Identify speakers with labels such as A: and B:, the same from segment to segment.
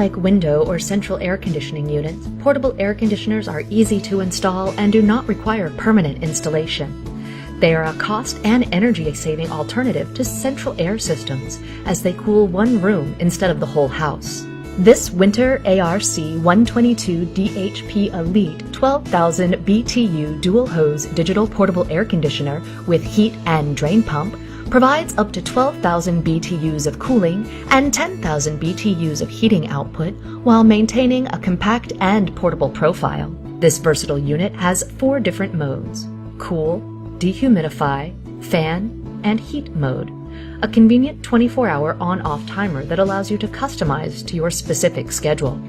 A: Unlike window or central air conditioning units, portable air conditioners are easy to install and do not require permanent installation. They are a cost and energy-saving alternative to central air systems, as they cool one room instead of the whole house. This Whynter ARC122DHP Elite 12,000 BTU dual-hose digital portable air conditioner with heat and drain pump provides up to 12,000 BTUs of cooling and 10,000 BTUs of heating output while maintaining a compact and portable profile. This versatile unit has 4 different modes: cool, dehumidify, fan, and heat mode. A convenient 24-hour on-off timer that allows you to customize to your specific schedule.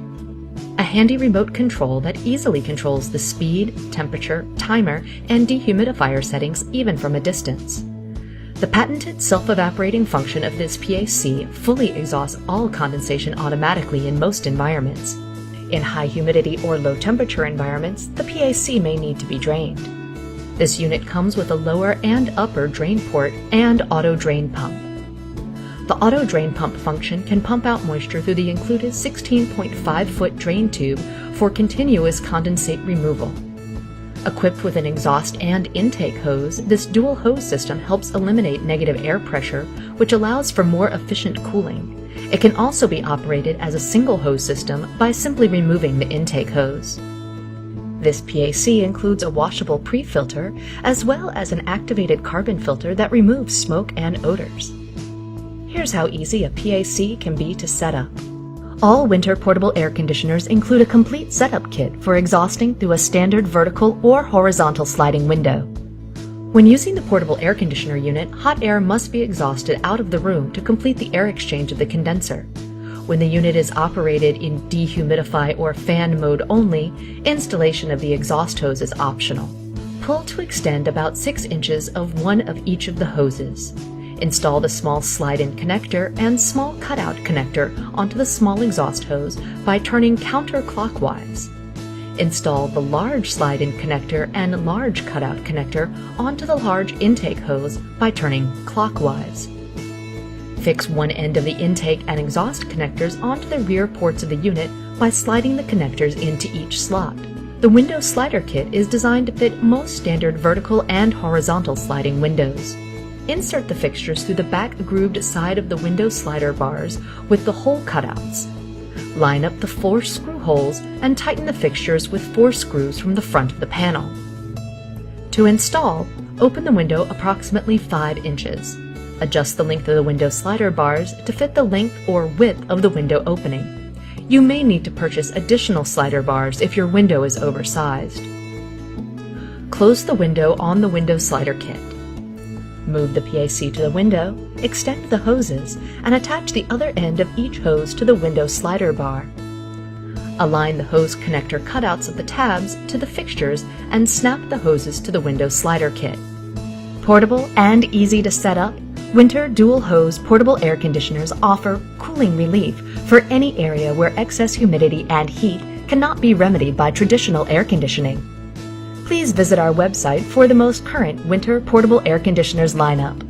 A: A handy remote control that easily controls the speed, temperature, timer, and dehumidifier settings even from a distance. The patented self-evaporating function of this PAC fully exhausts all condensation automatically in most environments. In high humidity or low temperature environments, the PAC may need to be drained. This unit comes with a lower and upper drain port and auto drain pump. The auto drain pump function can pump out moisture through the included 16.5-foot drain tube for continuous condensate removal. Equipped with an exhaust and intake hose, this dual hose system helps eliminate negative air pressure, which allows for more efficient cooling. It can also be operated as a single hose system by simply removing the intake hose. This PAC includes a washable pre-filter as well as an activated carbon filter that removes smoke and odors. Here's how easy a PAC can be to set up. All Whynter portable air conditioners include a complete setup kit for exhausting through a standard vertical or horizontal sliding window. When using the portable air conditioner unit, hot air must be exhausted out of the room to complete the air exchange of the condenser. When the unit is operated in dehumidify or fan mode only, installation of the exhaust hose is optional. Pull to extend about 6 inches of one of each of the hoses. Install the small slide-in connector and small cutout connector onto the small exhaust hose by turning counterclockwise. Install the large slide-in connector and large cutout connector onto the large intake hose by turning clockwise. Fix one end of the intake and exhaust connectors onto the rear ports of the unit by sliding the connectors into each slot. The window slider kit is designed to fit most standard vertical and horizontal sliding windows. Insert the fixtures through the back grooved side of the window slider bars with the hole cutouts. Line up the 4 screw holes and tighten the fixtures with 4 screws from the front of the panel. To install, open the window approximately 5 inches. Adjust the length of the window slider bars to fit the length or width of the window opening. You may need to purchase additional slider bars if your window is oversized. Close the window on the window slider kit. Move the PAC to the window, extend the hoses, and attach the other end of each hose to the window slider bar. Align the hose connector cutouts of the tabs to the fixtures and snap the hoses to the window slider kit. Portable and easy to set up, Whynter dual hose portable air conditioners offer cooling relief for any area where excess humidity and heat cannot be remedied by traditional air conditioning. Please visit our website for the most current Whynter portable air conditioners lineup.